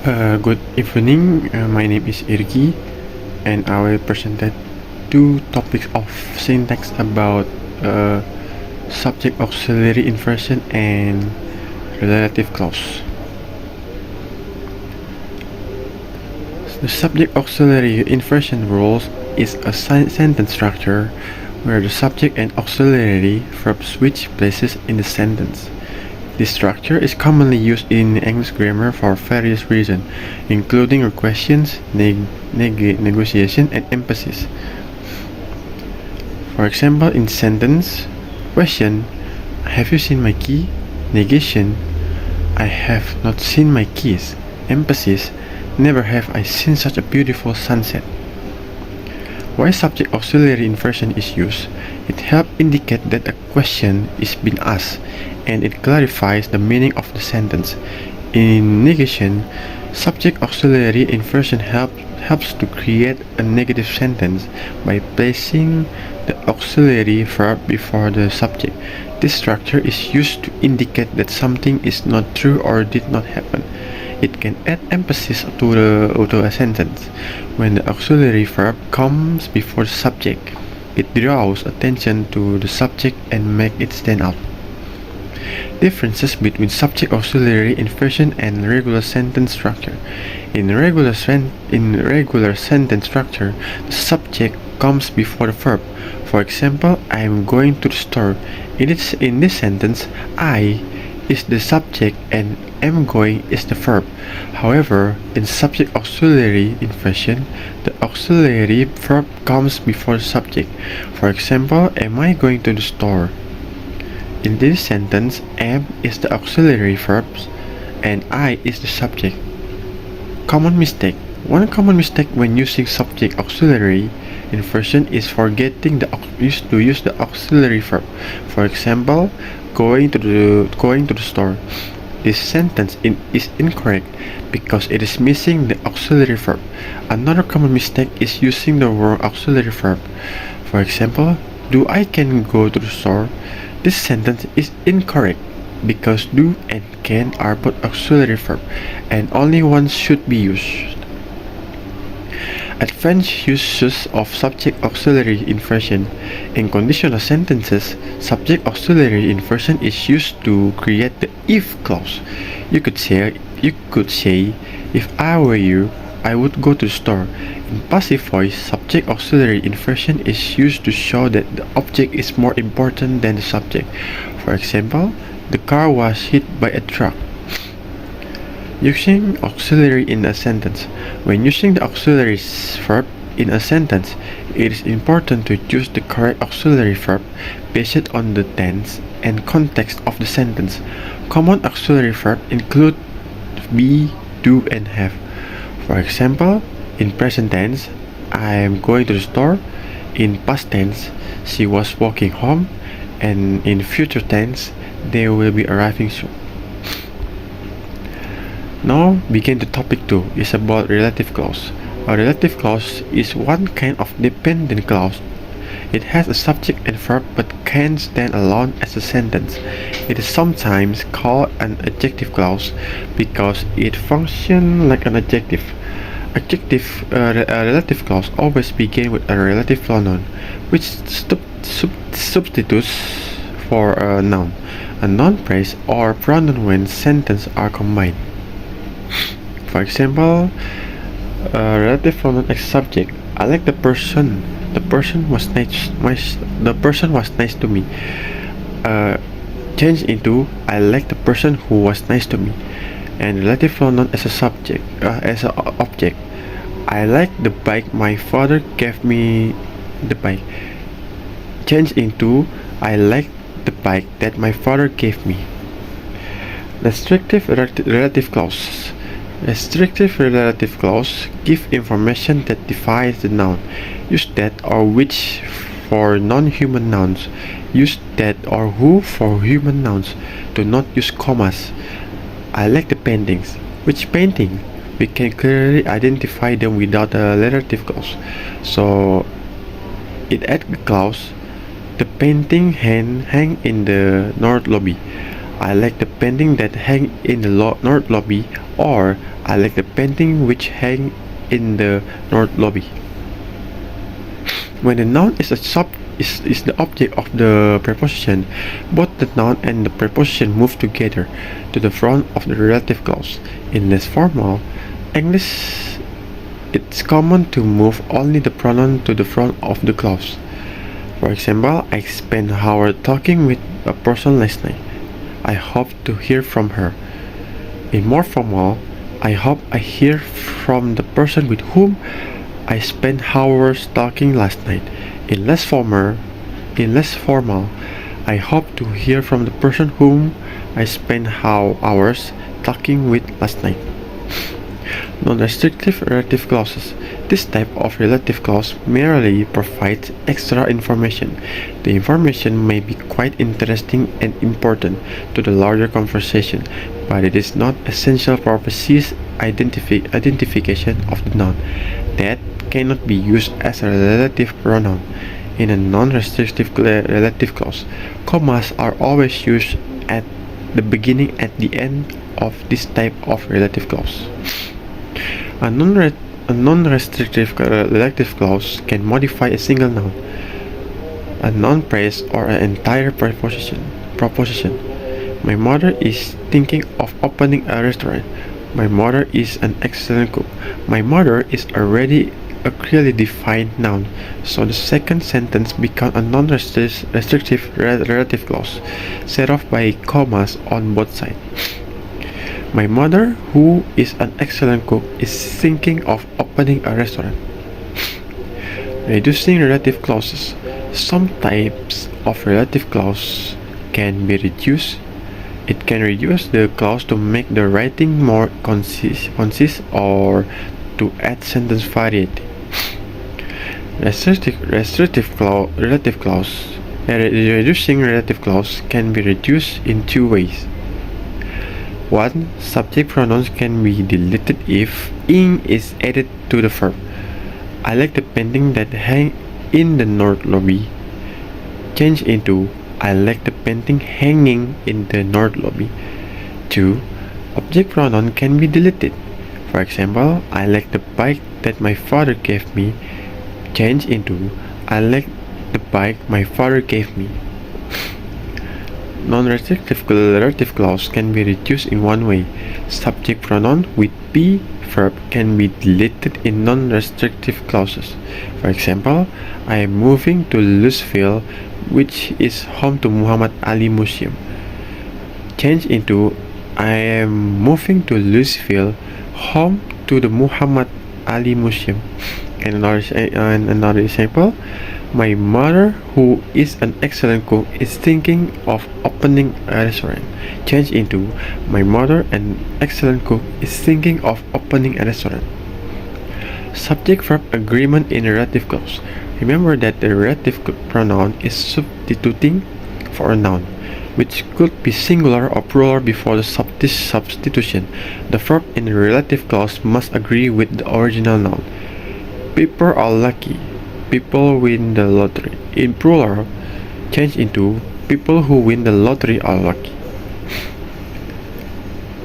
Good evening. My name is Irgy, and I will present two topics of syntax about uh, subject auxiliary inversion and relative clause. The subject auxiliary inversion rules is a sentence structure where the subject and auxiliary verb switch places in the sentence. This structure is commonly used in English grammar for various reasons, including questions, negotiation, and emphasis. For example, in sentence question, have you seen my key? Negation, I have not seen my keys. Emphasis, never have I seen such a beautiful sunset. Why subject auxiliary inversion is used? It helps indicate that a question is being asked, and it clarifies the meaning of the sentence. In negation, subject auxiliary inversion helps to create a negative sentence by placing the auxiliary verb before the subject. This structure is used to indicate that something is not true or did not happen. It can add emphasis to a sentence. When the auxiliary verb comes before the subject, it draws attention to the subject and makes it stand out. Differences between subject auxiliary inversion and regular sentence structure. In regular sentence structure, the subject comes before the verb. For example, I am going to the store. In this sentence, I is the subject and am going is the verb. However, in subject auxiliary inversion, the auxiliary verb comes before the subject. For example, am I going to the store? In this sentence, am is the auxiliary verb and I is the subject. Common mistake. One common mistake when using subject auxiliary inversion is forgetting to use the auxiliary verb. For example, going to the store. This sentence is incorrect because it is missing the auxiliary verb. Another common mistake is using the wrong auxiliary verb. For example, do I can go to the store? This sentence is incorrect because do and can are both auxiliary verb and only one should be used. Advanced uses of subject auxiliary inversion. In conditional sentences, subject auxiliary inversion is used to create the if clause. You could say, if I were you, I would go to the store. In passive voice, subject auxiliary inversion is used to show that the object is more important than the subject. For example, the car was hit by a truck. Using auxiliary in a sentence. When using the auxiliary verb in a sentence, it is important to choose the correct auxiliary verb based on the tense and context of the sentence. Common auxiliary verbs include be, do, and have. For example, in present tense, I am going to the store. In past tense, she was walking home. And in future tense, they will be arriving soon. Now begin the topic 2 is about relative clause. A relative clause is one kind of dependent clause. It has a subject and verb but can stand alone as a sentence. It is sometimes called an adjective clause because it functions like an adjective. A relative clause always begins with a relative pronoun, which substitutes for a noun, phrase, or pronoun when sentences are combined. For example, relative pronoun as subject. I like the person. The person was nice. The person was nice to me. Change into I like the person who was nice to me. And relative pronoun as a subject, as an object. I like the bike my father gave me. The bike. Change into I like the bike that my father gave me. Restrictive relative clause. Restrictive relative clause give information that defines the noun. Use that or which for non-human nouns. Use that or who for human nouns. Do not use commas. I like the paintings. Which painting? We can clearly identify them without a relative clause. So it adds the clause. The painting hang in the north lobby. I like the painting that hang in the north lobby, or I like the painting which hang in the north lobby. When the noun is the object of the preposition, both the noun and the preposition move together to the front of the relative clause. In less formal English, it's common to move only the pronoun to the front of the clause. For example, I spent an hour talking with a person last night. I hope to hear from her. In more formal, I hope I hear from the person with whom I spent hours talking last night. In less formal, I hope to hear from the person whom I spent hours talking with last night. Non-restrictive relative clauses. This type of relative clause merely provides extra information. The information may be quite interesting and important to the larger conversation, but it is not essential for precise identification of the noun. That cannot be used as a relative pronoun. In a non-restrictive relative clause, commas are always used at the beginning and the end of this type of relative clause. A non-restrictive relative clause can modify a single noun, a noun phrase, or an entire proposition. My mother is thinking of opening a restaurant. My mother is an excellent cook. My mother is already a clearly defined noun, so the second sentence becomes a non-restrictive relative clause, set off by commas on both sides. My mother, who is an excellent cook, is thinking of opening a restaurant. Reducing relative clauses. Some types of relative clause can be reduced. It can reduce the clause to make the writing more concise or to add sentence variety. Relative clause. Reducing relative clause can be reduced in two ways. 1. Subject pronouns can be deleted if ing is added to the verb. I like the painting that hang in the north lobby. Change into I like the painting hanging in the north lobby. 2. Object pronoun can be deleted. For example, I like the bike that my father gave me. Change into I like the bike my father gave me. Non-restrictive relative clause can be reduced in one way. Subject pronoun with P verb can be deleted in non-restrictive clauses. For example, I am moving to Louisville, which is home to Muhammad Ali Museum. Change into I am moving to Louisville, home to the Muhammad Ali Museum. And another example, my mother, who is an excellent cook, is thinking of opening a restaurant. Change into my mother, an excellent cook, is thinking of opening a restaurant. Subject-verb agreement in a relative clause. Remember that the relative pronoun is substituting for a noun, which could be singular or plural before the substitution. The verb in the relative clause must agree with the original noun. People are lucky. People win the lottery. In plural, change into people who win the lottery are lucky.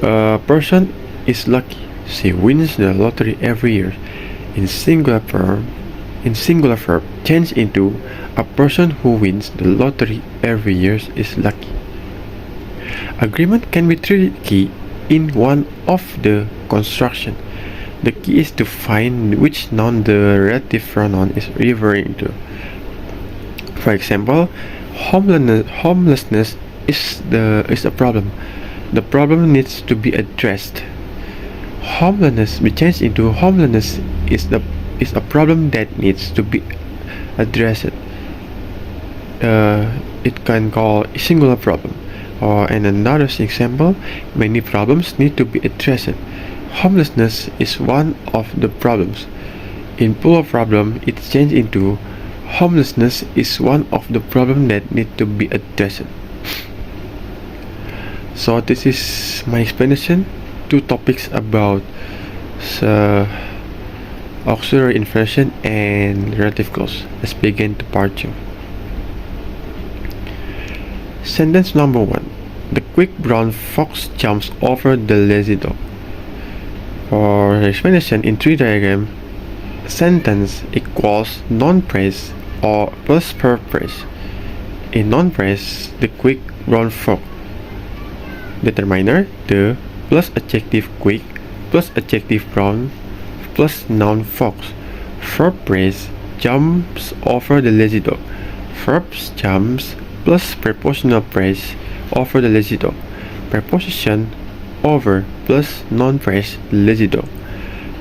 A person is lucky. She wins the lottery every year. In singular verb, change into a person who wins the lottery every year is lucky. Agreement can be tricky in one of the construction. The key is to find which noun the relative pronoun is referring to. For example, homelessness is a problem. The problem needs to be addressed. Homelessness be changed into homelessness is a problem that needs to be addressed. It can call a singular problem. Or in another example, many problems need to be addressed. Homelessness is one of the problems. In plural problem, it's changed into homelessness is one of the problems that need to be addressed. So this is my explanation. Two topics about auxiliary inversion and relative clause. Let's begin to part 2. Sentence number 1. The quick brown fox jumps over the lazy dog. For explanation in tree diagram, sentence equals noun phrase or plus verb phrase. In noun phrase, the quick brown fox. Determiner, the, plus adjective quick, plus adjective brown, plus noun fox. Verb phrase, jumps over the lazy dog. Verbs jumps plus prepositional phrase over the lazy dog. Preposition over plus noun phrase lazy dog.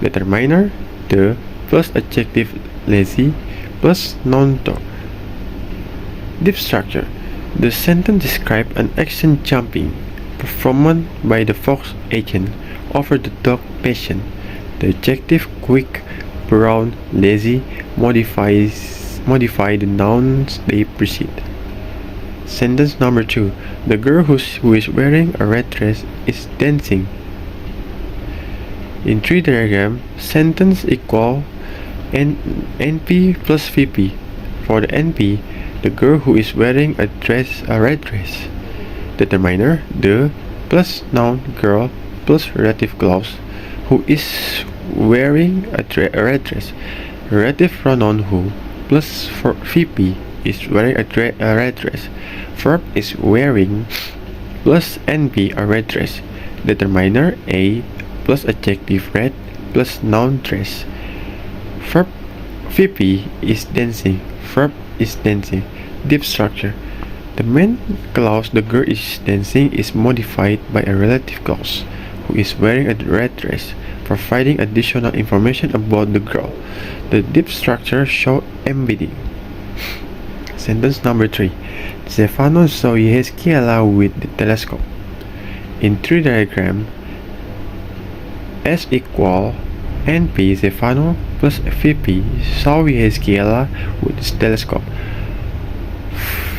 Determiner, the, plus adjective lazy plus noun dog. Deep structure. The sentence describes an action jumping performed by the fox agent over the dog patient. The adjective quick, brown, lazy modify the nouns they precede. Sentence number 2. The girl who is wearing a red dress is dancing. In tree diagram, sentence equal NP plus VP. For the NP, the girl who is wearing a red dress. Determiner, the, plus noun girl plus relative clause who is wearing a red dress. Relative pronoun who plus for VP is wearing a red dress. Verb is wearing plus NP a red dress. Determiner, a, plus adjective red plus noun dress. Verb VP is dancing. Verb is dancing. Deep structure. The main clause the girl is dancing is modified by a relative clause who is wearing a red dress, providing additional information about the girl. The deep structure shows embedding. Sentence number 3. Stefano saw Yeskiela with the telescope. In tree diagram, S equal NP Stefano plus VP saw Yeskiela with the telescope.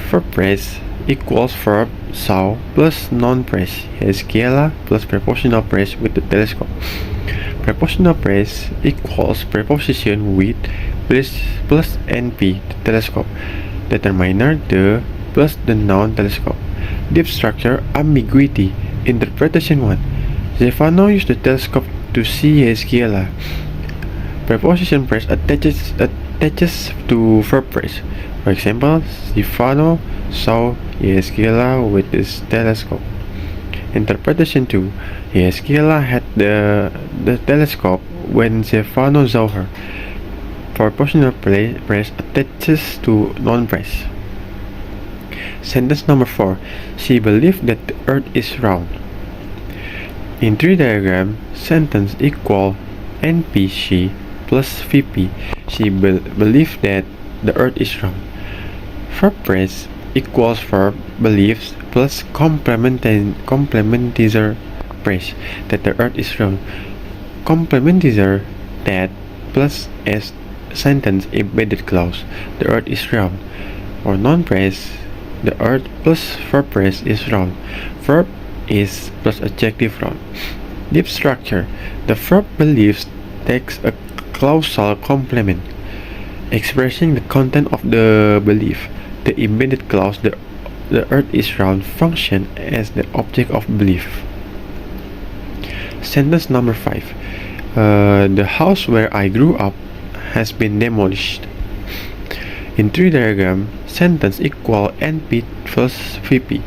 Verb phrase equals verb saw plus noun phrase Yeskiela plus prepositional phrase with the telescope. Prepositional phrase equals preposition with plus NP the telescope. Determiner, the, plus the noun telescope. Deep structure, ambiguity. Interpretation 1. Stefano used the telescope to see Yeskiela. Preposition phrase attaches to verb phrase. For example, Stefano saw Yeskiela with his telescope. Interpretation 2. Yeskiela had the telescope when Stefano saw her. Prepositional phrase attaches to noun phrase. Sentence number 4. She believed that the earth is round. In tree diagram, sentence equal NP she plus VP. She believed that the earth is round. Verb phrase equals verb believes plus complementizer phrase that the earth is round. Complementizer that plus S sentence embedded clause the earth is round. For noun phrase, the earth plus verb phrase is round. Verb is plus adjective round. Deep structure. The verb believes takes a clausal complement expressing the content of the belief. The embedded clause the earth is round function as the object of belief. Sentence number 5. The house where I grew up has been demolished. In tree diagram, sentence equal NP plus VP.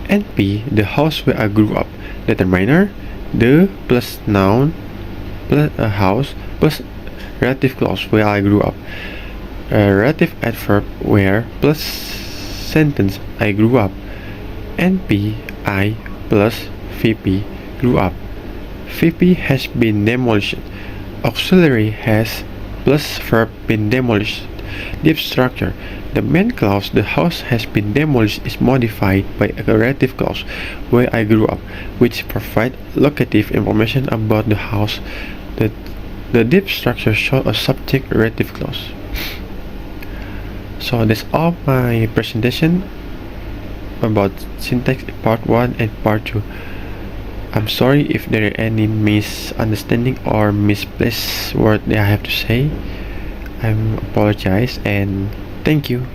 NP, the house where I grew up. Determiner, the plus noun plus a house plus relative clause where I grew up. Relative adverb where plus sentence I grew up. NP I plus VP grew up. VP has been demolished. Auxiliary has plus verb been demolished. Deep structure. The main clause the house has been demolished is modified by a relative clause where I grew up, which provide locative information about the house. The deep structure shows a subject relative clause. So that's all my presentation about syntax part 1 and part 2. I'm sorry if there are any misunderstanding or misplaced word that I have to say. I apologize and thank you.